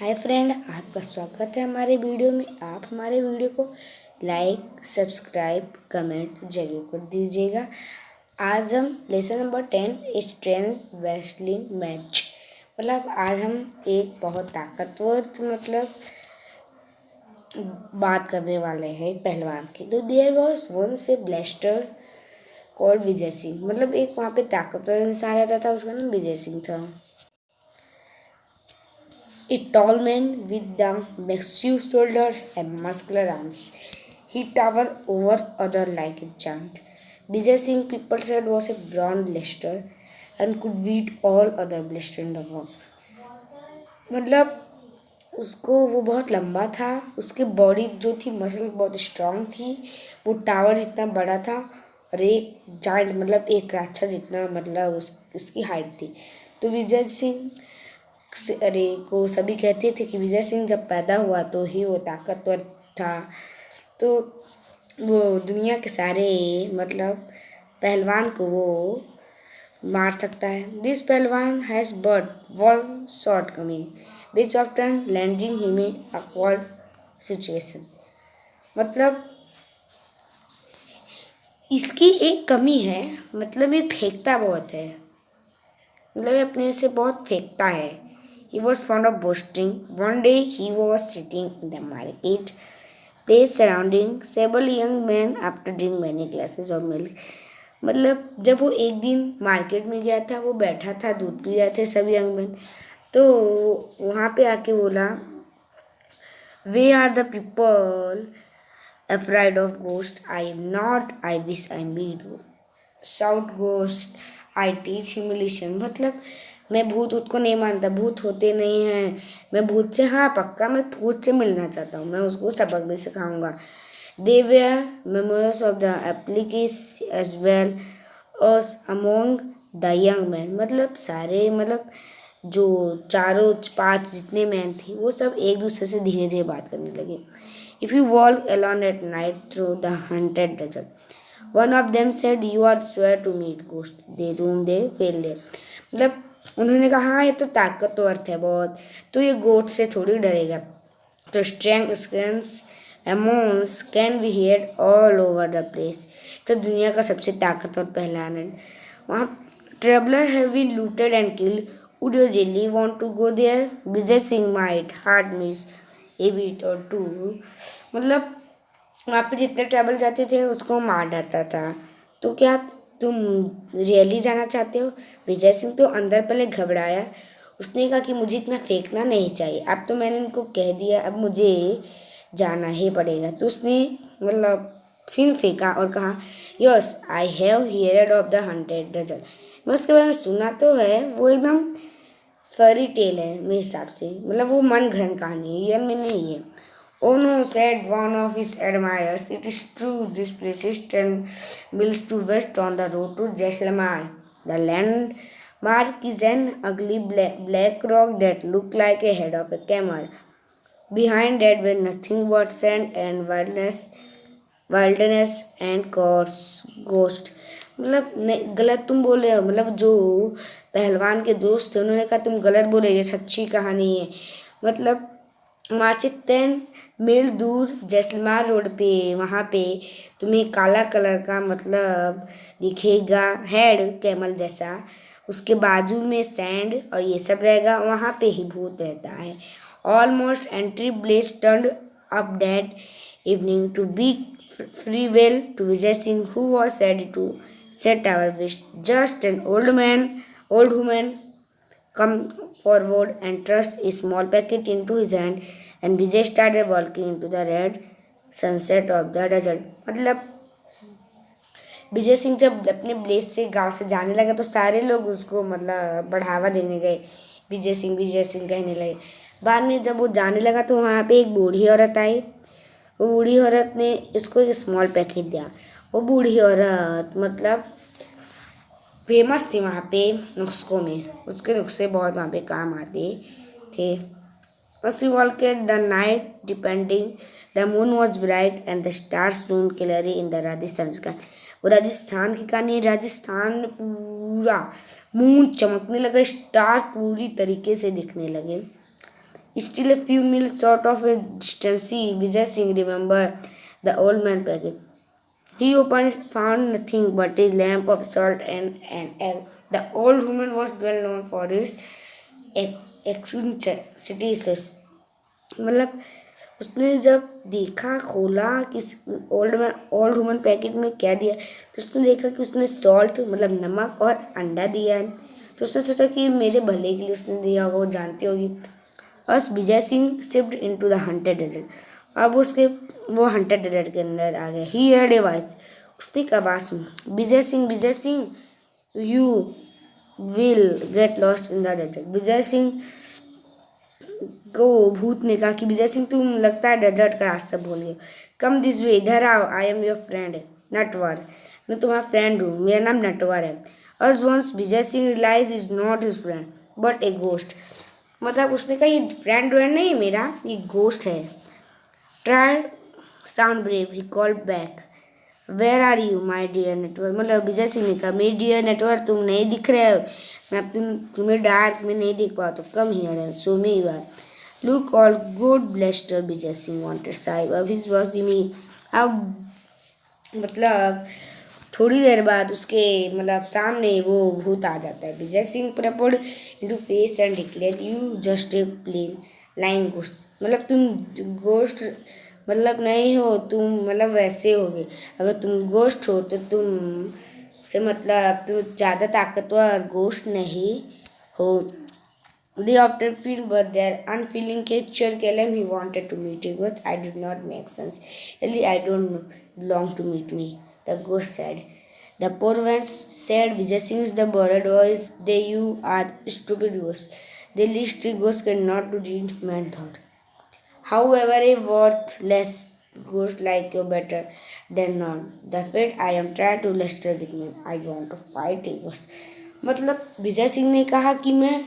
Hi friend, आपका स्वागत है हमारे वीडियो में। आप हमारे वीडियो को लाइक, सब्सक्राइब, कमेंट जरूर कर दीजिएगा। आज हम lesson number 10 strength wrestling match आज हम एक बहुत ताकतवर बात करने वाले हैं पहलवान की। तो there was once a wrestler called Vijay Singh. एक वहाँ पे ताकतवर इंसान रहता था, उसका नाम विजय सिंह था। A tall man with the massive shoulders and muscular arms. He towered over others like a giant. Vijay Singh, people said, was a bronze blaster and could beat all other blasters in the world. उसको वो बहुत लंबा था, उसकी body जो थी muscle बहुत strong थी, वो टावर जितना बड़ा था और एक जाइंट एक राक्षस जितना उसकी हाइट थी। तो विजय सिंह को सभी कहते थे कि विजय सिंह जब पैदा हुआ तो ही वो ताकतवर था, तो वो दुनिया के सारे पहलवान को वो मार सकता है। दिस पहलवान has but one shortcoming which often landing him in awkward situation. इसकी एक कमी है, ये फेंकता बहुत है, ये अपने से बहुत फेंकता है। He was fond of boasting. One day he was sitting in the market place surrounding several young men after drinking many glasses of milk. जब वो एक दिन मार्केट में गया था, वो बैठा था, दूध पी रहे थे सब यंग मैन। तो वहाँ पे आके बोला, they are the people afraid of ghost. I am not. I wish I meet shout ghost. I teach humiliation. मैं भूत को नहीं मानता, भूत होते नहीं हैं। मैं भूत से, हाँ पक्का, मैं भूत से मिलना चाहता हूँ, मैं उसको सबक भी सिखाऊंगा। They were members of the application as well as among the young men। सारे जो चारों पांच जितने मैन थे वो सब एक दूसरे से धीरे धीरे बात करने लगे। If you walk alone at night through the haunted desert, one of them said, you are sure to meet ghosts, they whom they fail there। उन्होंने कहा, हाँ ये तो ताकतवर है बहुत, तो ये गोट से थोड़ी डरेगा। तो strange screams moans can be heard all over the place. तो दुनिया का सबसे ताकतवर पहलवान है वहाँ। Traveller have been looted and killed, would you really want to go there? Vijay Singh might heart miss a beat और टू। वहाँ पे जितने ट्रैवल जाते थे उसको मार डालता था। तो क्या तुम रियली जाना चाहते हो? विजय सिंह तो अंदर पहले घबराया, उसने कहा कि मुझे इतना फेंकना नहीं चाहिए, अब तो मैंने इनको कह दिया, अब मुझे जाना ही पड़ेगा। तो उसने फिर फेंका और कहा, yes I have heard of the haunted dozen. मैं उसके बारे में सुना तो है, वो एकदम फेरी टेल है मेरे हिसाब से, वो मन घड़ंत कहानी है, रियल में नहीं है। Oh no, said one of his admirers. It is true, this place is 10 miles to west on the road to Jaisalmer. The landmark is an ugly black rock that looked like a head of a camel. Behind that were nothing but sand and wilderness and ghost. गलत तुम बोल रहे हो। जो पहलवान के दोस्त थे उन्होंने कहा तुम गलत बोले, ये सच्ची कहानी है। वहाँ से 10 मील दूर जैसलमेर रोड पे, वहाँ पे तुम्हें काला कलर का दिखेगा, हेड कैमल जैसा, उसके बाजू में सैंड और ये सब रहेगा, वहाँ पे ही भूत रहता है। Almost entry bless turned up that evening to be farewell to Vijay Singh, who was ready to set our wish. Just an old woman come forward and thrust a small packet into his hand, and Vijay started walking into the red sunset of the desert। Vijay Singh जब अपने bless से गांव से जाने लगा तो सारे लोग उसको बढ़ावा देने गए, विजय सिंह कहने लगे। बाद में जब वो जाने लगा तो वहाँ पे एक बूढ़ी औरत आई। वो बूढ़ी औरत ने इसको एक स्मॉल पैकेट दिया। वो बूढ़ी औरत फेमस थी वहाँ पे नुस्खों में, उसके नुस्खे बहुत वहाँ पे काम आते थे। As we walked the night depending, the moon was bright and the stars shone clearly in the Rajasthan sky। वो राजस्थान की कहानी, राजस्थान में पूरा मून चमकने लगा, स्टार पूरी तरीके से दिखने लगे। Still a few miles short of a distance, Vijay Singh remembered the old man packet. He opened it, found nothing but a lamp of salt and an egg. The old woman was well known for his eccentricities. मतलब उसने जब देखा खोला कि old woman packet में क्या दिया, तो उसने देखा कि उसने सॉल्ट मतलब नमक और अंडा दिया है। तो उसने सोचा कि मेरे भले के लिए उसने दिया होगा, वो जानती होगी। बस Vijay Singh shift into the haunted desert. अब उसके वो हंटेड डेजर्ट के अंदर आ गया। ही हर्ड ए वॉइस, उसने एक आवाज़ सुनी, Vijay Singh you will get lost in the desert. Vijay Singh को भूत ने कहा कि विजय सिंह तुम लगता है डेजर्ट का रास्ता भूल गए। कम दिस वे, इधर आओ, I am your friend Natwar, मैं तुम्हारा फ्रेंड हूँ, मेरा नाम नटवर है। As once Vijay Singh realize is not his friend but a ghost. मतलब उसने कहा ये फ्रेंड नहीं मेरा, ये गोस्ट है। Try sound brave, he called back, where are you my dear network. मतलब विजय सिंह ने कहा मेरी डियर नेटवर्क तुम नहीं दिख रहे हो, मैं अब तुम्हें डार्क में नहीं दिख पाता, तो कम हियर है, so me you are. Look all good wrestler Vijay Singh wanted साहिब। अब हिज वॉज मी। अब मतलब थोड़ी देर बाद उसके मतलब सामने वो भूत आ जाता है। Vijay Singh proposed into face and declare you just a plain line ghost. मतलब तुम गोस्ट मतलब नहीं हो, तुम मतलब वैसे होगे। अगर तुम गोस्ट हो तो तुम से मतलब तुम ज़्यादा ताकतवर गोस्ट नहीं हो। They often feel, but their unfeeling creature Kellam he wanted to meet a ghost. I did not make sense. Really, I don't long to meet me, the ghost said. The poor one said, Vijay Singh is the borrowed voice. They you are stupid ghost. The least ghost cannot do read man thought. However, a worthless ghost like you better than none. The fate I am trying to Lester with me. I want to fight a ghost. मतलब विजय सिंह ने कहा कि मैं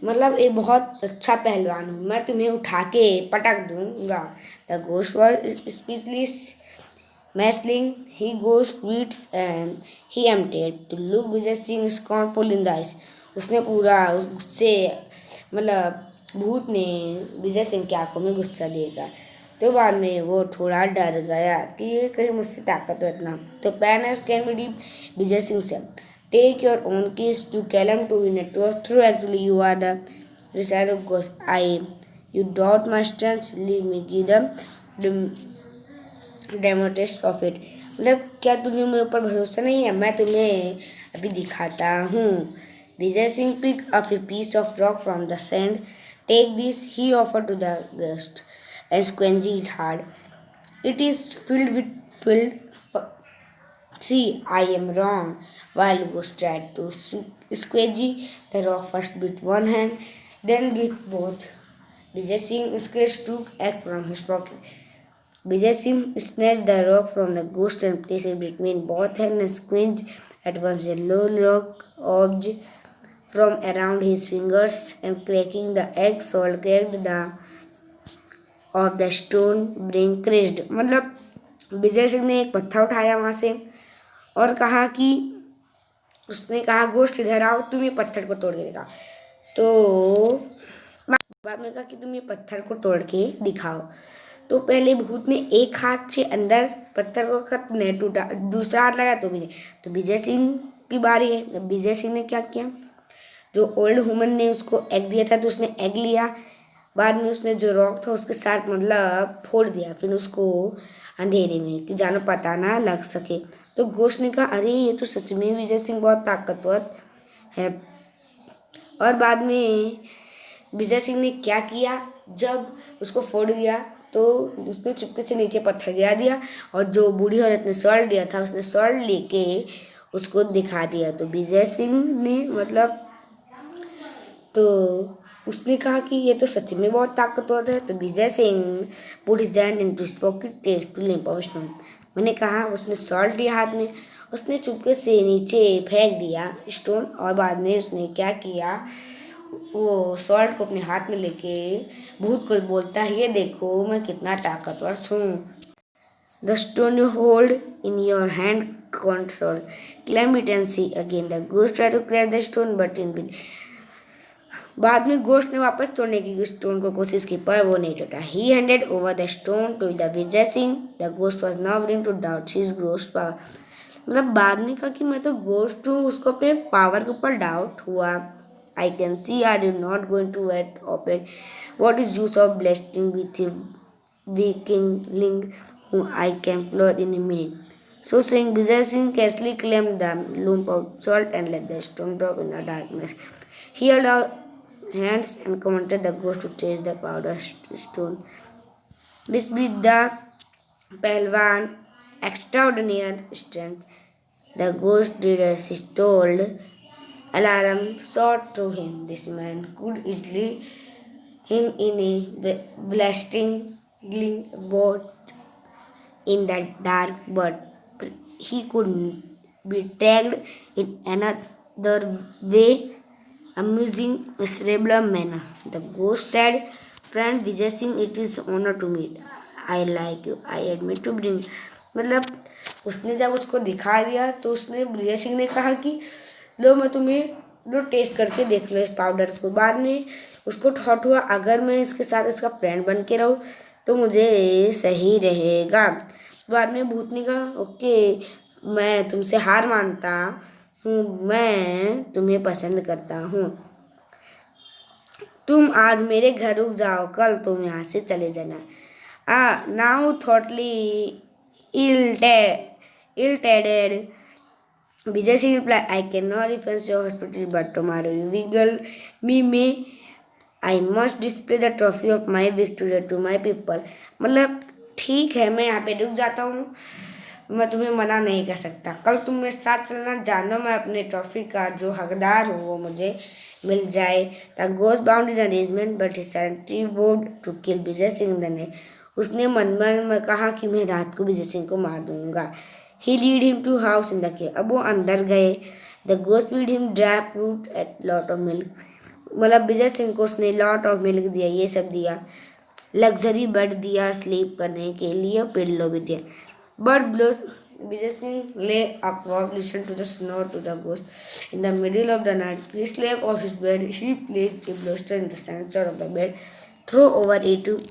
मतलब एक बहुत अच्छा पहलवान हूँ, मैं तुम्हें उठा के पटक दूंगा। The ghost was speechless muscling he goes tweets and he attempted to look Vijay Singh scornful in the eyes. उसने पूरा उस गुस्से मतलब भूत ने विजय सिंह की आंखों में गुस्सा देगा। तो बाद में वो थोड़ा डर गया कि ये कहीं मुझसे ताकत हो इतना। तो पैनस can be deep, Vijay Singh से take your own case to Kellam to network through actually you are the result of ghost. You doubt my strength, leave me give them demo test of it. मतलब क्या तुम्हें मेरे ऊपर भरोसा नहीं है, मैं तुम्हें अभी दिखाता हूँ। Vijay Singh pick up a piece of rock from the sand. Take this, he offered to the guest and squeeze it hard. It is filled. See, I am wrong. While Ghost tried to squeegee the rock first with one hand, then with both. Vijay Singh scratched took egg from his pocket. Vijay Singh snatched the rock from the ghost and placed it between both hands and squeezed at once a low lock object from around his fingers and cracking the egg salt cracked the of the stone being crushed. मतलब विजय सिंह ने एक पत्थर उठाया वहाँ से और कहा कि उसने कहा गोश्त इधर आओ, तुम ये पत्थर को तोड़ के दिखाओ। तो बाद में कहा कि तुम ये पत्थर को तोड़ के दिखाओ। तो पहले भूत ने एक हाथ से अंदर पत्थर को रखा तो नहीं टूटा, दूसरा हाथ लगा तो भी नहीं। तो विजय सिंह की बारी है। विजय सिंह ने क्या किया, जो ओल्ड वुमन ने उसको एग दिया था तो उसने एग लिया, बाद में उसने जो रॉक था उसके साथ मतलब फोड़ दिया, फिर उसको अंधेरे में कि जानो पता ना लग सके। तो गोश्त ने कहा अरे ये तो सच में विजय सिंह बहुत ताकतवर है। और बाद में विजय सिंह ने क्या किया, जब उसको फोड़ दिया तो उसने चुपके से नीचे पत्थर गिरा दिया और जो बूढ़ी औरत ने सॉल्ट दिया था उसने सॉल्ट लेके उसको दिखा दिया। तो विजय सिंह ने मतलब तो उसने कहा कि ये तो सच में बहुत ताकतवर है। तो Vijay Singh put his hand into his pocket take two limp of stone. मैंने कहा उसने सॉल्ट लिया हाथ में, उसने चुपके से नीचे फेंक दिया स्टोन और बाद में उसने क्या किया, वो सॉल्ट को अपने हाथ में लेके भूत को बोलता है ये देखो मैं कितना ताकतवर हूँ। The stone you hold in your hand control. Climb it and see again. The ghost tried to crash the stone but in vain. बाद में घोस्ट ने वापस तोड़ने की स्टोन को कोशिश की पर वो नहीं टूटा. He handed over the stone to the Vijay Singh. The ghost was now willing to doubt his ghost power. मतलब बाद में कहा कि मैं तो घोस्ट हूँ, उसको अपने पावर के ऊपर डाउट हुआ. I can see are you not going to operate. What is use of blasting with a weakling whom I can floor in a minute. So saying, Vijay Singh casually claimed the lump of salt and let the stone drop in the darkness. He held out hands and commanded the ghost to taste the powder stone. This with the Pelvan extraordinary strength. The ghost did as he told. Alarm shot through him. This man could easily him in a blasting boat in the dark, but he could be tagged in another way, amusing, miserable manner. The ghost said, "Friend Vijay Singh, it is honor to meet. I like you. I admit to bring." मतलब उसने जब उसको दिखा दिया तो उसने विजय सिंह ने कहा कि लो मैं तुम्हें लो टेस्ट करके देख लो इस पाउडर को. बाद में उसको थॉट हुआ अगर मैं इसके साथ इसका फ्रेंड बन के रहूँ तो मुझे सही रहेगा. बाद में भूत ने कहा ओके मैं तुमसे हार मानता हूँ, मैं तुम्हें पसंद करता हूँ. तुम आज मेरे घर रुक जाओ, कल तुम यहाँ से चले जाना. नाउ थॉटली ill-fated Vijay Singh replied, I cannot refuse your hospitality, but tomorrow you will me may. I must display the trophy of my victory to my people. मतलब ठीक है मैं यहाँ पे रुक जाता हूँ, मैं तुम्हें मना नहीं कर सकता. कल तुम मेरे साथ चलना, जानो मैं अपने ट्रॉफी का जो हकदार हूँ वो मुझे मिल जाए. The ghost bound in arrangement, but he suddenly vowed to kill Vijay Singh in the night. उसने मन में कहा कि मैं रात को विजय सिंह को मार दूंगा. He lead him to house in the cave. अब वो अंदर गए. The ghost feed him dry fruit and lot of milk. मतलब विजय सिंह को उसने लॉट ऑफ मिल्क दिया, ये सब दिया. लग्जरी बेड दिया स्लीप करने के लिए, पिल्लो भी दिया. बट ब्लोस विजय सिंह ले across listen to the snore to the ghost. In the middle of the night, he slept off his bed. He placed a bolster in the center of the bed, threw over it to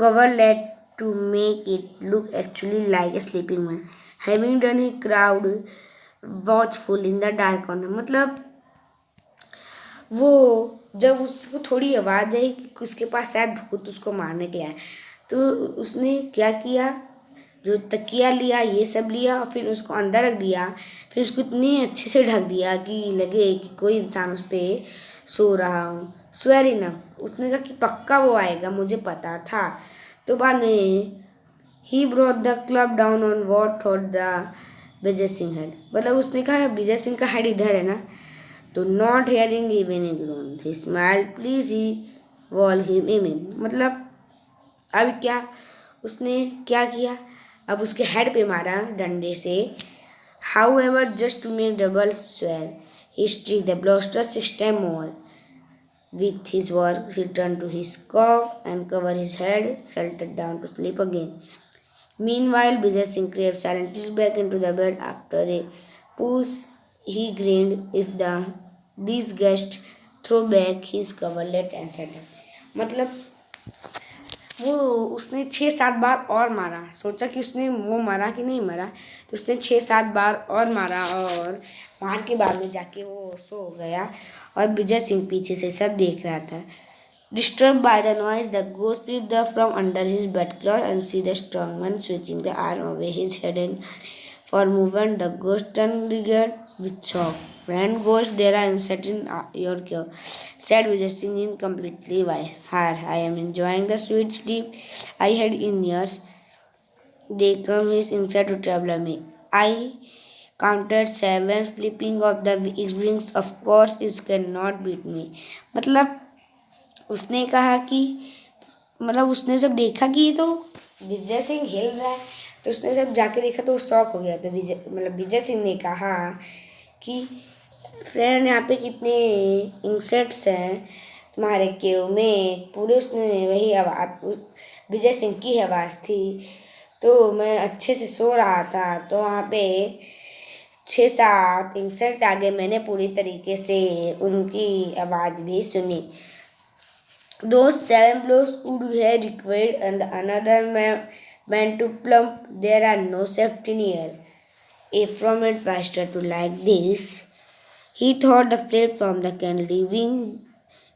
coverlet to make it look actually like a sleeping man. Having done, he crowd watchful in the dark corner. मतलब वो जब उसको थोड़ी आवाज़ आई कि उसके पास शायद भूत उसको मारने के लिए आए, तो उसने क्या किया, जो तकिया लिया ये सब लिया और फिर उसको अंदर रख दिया. फिर उसको इतने अच्छे से ढक दिया कि लगे कि कोई इंसान उस पर सो रहा हूँ. स्वेर इनफ उसने कहा कि पक्का वो आएगा, मुझे पता था. तो बाद में he brought the club down on what thought the Vijay Singh head. मतलब उसने कहा विजय सिंह का हेड इधर है ना. तो not hearing even a grown he smile please he wall him image. मतलब अब क्या उसने क्या किया, अब उसके हेड पे मारा डंडे से. However just to make double swell he struck the blaster 6 times more. With his work, he turned to his cough and covered his head, settled down to sleep again. Meanwhile, Vijay Singh crept silently back into the bed. After a push, he grinned if the these guests throw back his coverlet and sat up. मतलब वो उसने 6-7 बार और मारा. सोचा कि उसने वो मारा कि नहीं मारा, तो उसने 6-7 बार और मारा और मार के बाद में जाके वो सो गया. और विजय सिंह पीछे से सब देख रहा था. Disturbed by the noise, the ghost peeped up from under his bedclothes and see the strong man switching the arm away his head and for a moment the ghost turned triggered with shock. Friend ghost, there are insect in your cure, said Vijay Singh in completely wise. I am enjoying the sweet sleep I had in years. They come with insect to trouble me. I counted 7 flipping of the wings. Of course, it cannot beat me. मतलब उसने कहा कि मतलब उसने जब देखा कि ये तो विजय सिंह हिल रहा है, तो उसने जब जाके देखा तो शॉक हो गया. तो विजय सिंह ने कहा कि फ्रेंड यहाँ पे कितने इंसेक्ट्स हैं तुम्हारे केव में. पूरे उसने वही आवाज़ विजय सिंह की आवाज़ थी. तो मैं अच्छे से सो रहा था तो वहाँ पे 6-7 इंसेक्ट आगे मैंने पूरी तरीके से उनकी आवाज़ भी सुनी. Those 7 blows would have required and another man to plump. There are no safety near. If from it faster to like this, he thought the flame from the can leaving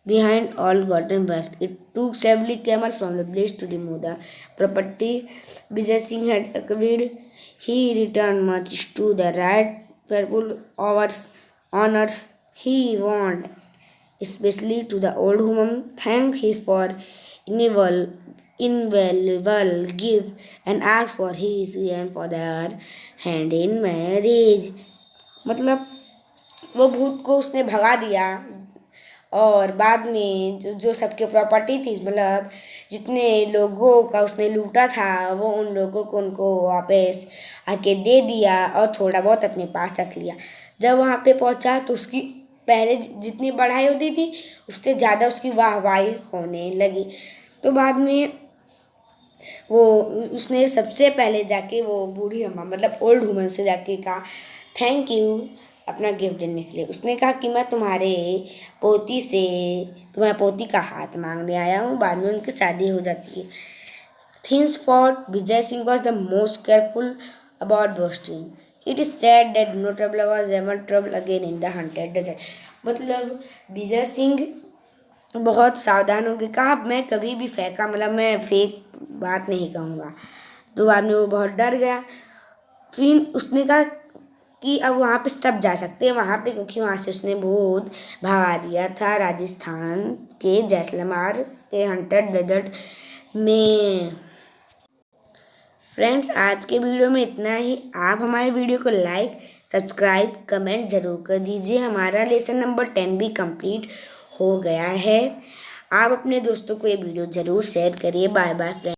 behind all gotten burst. It took several camels from the place to remove the property. Vijay Singh had agreed. He returned much to the right fearful hours honors he wanted, especially to the old woman. Thank him for invaluable gift and asked for his and for their hand in marriage. मतलब वो भूत को उसने भगा दिया और बाद में जो सबके प्रॉपर्टी थी, मतलब जितने लोगों का उसने लूटा था, वो उन लोगों को उनको वापस आके दे दिया और थोड़ा बहुत अपने पास रख लिया. जब वहाँ पे पहुँचा तो उसकी पहले जितनी बढ़ाई होती थी उससे ज़्यादा उसकी वाहवाही होने लगी. तो बाद में वो उसने सबसे पहले जाके वो बूढ़ी अम्मा मतलब ओल्ड वुमन से जाके कहा थैंक यू अपना गिफ्ट देने के लिए. उसने कहा कि मैं तुम्हारे पोती का हाथ मांगने आया हूँ. बाद में उनकी शादी हो जाती है. Thenceforth, Vijay Singh was the most careful about boasting. It is said that no traveler was ever troubled again in the haunted desert. मतलब विजय सिंह बहुत सावधान हो गए. कहा मैं कभी भी फेंका मतलब मैं फेक बात नहीं कहूँगा. तो बाद में वो बहुत डर गया. फिर उसने कहा कि अब वहाँ पे सब जा सकते हैं वहाँ पे, क्योंकि वहाँ से उसने भूत भगा दिया था राजस्थान के जैसलमेर के हंटर डेजर्ट में. फ्रेंड्स, आज के वीडियो में इतना ही. आप हमारे वीडियो को लाइक सब्सक्राइब कमेंट ज़रूर कर दीजिए. हमारा लेसन नंबर 10 भी कंप्लीट हो गया है. आप अपने दोस्तों को ये वीडियो ज़रूर शेयर करिए. Bye bye friends.